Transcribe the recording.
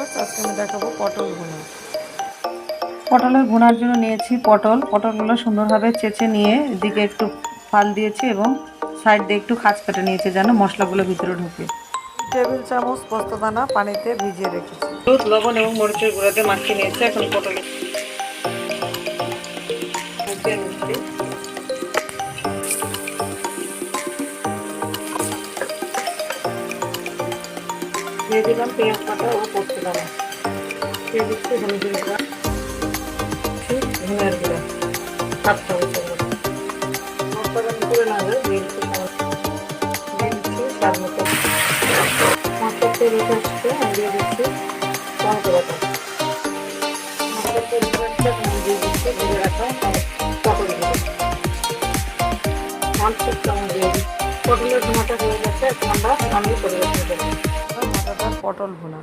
Viewers, আজকে আমি দেখাবো পটল ভুনা। পটলের ভুনার জন্য নিয়েছি পটলগুলো সুন্দরভাবে চেঁচে নিয়ে এদিকে একটু ফাল দিয়েছি এবং সাইড দিয়ে একটু খাঁজ কেটে নিয়েছি যেন মশলাগুলো ভিতরে ঢুকে। টেবিল চামচ পোস্তদানা পানিতে ভিজিয়ে রেখেছি। হলুদ, লবণ এবং মরিচের গুঁড়া দিয়ে মাখিয়ে নিয়েছি। এখন পটল দিয়ে দিলাম পেঁয়াজ কাটা ও পোস্তদানা, দিয়ে দিচ্ছি হলুদের গুঁড়া, ধনিয়ার গুঁড়া 7 চামচের মতো। মশলাটা করে না যায় দিয়ে দিচ্ছি স্বাদ মতো। মশলা তেল উঠে আসছে, আমি দিয়ে দিচ্ছি টমেটো বাটা। মশলা তেল উঠে আসছে, আমি দিয়ে দিচ্ছি ভেজে রাখা পটলগুলো। 1 চামচ দিয়ে দিচ্ছি। পটলের ভুনাটা হয়ে গেছে, এখন আমরা নামিয়ে পরিবেশন করব। মজাদার পটল ভুনা।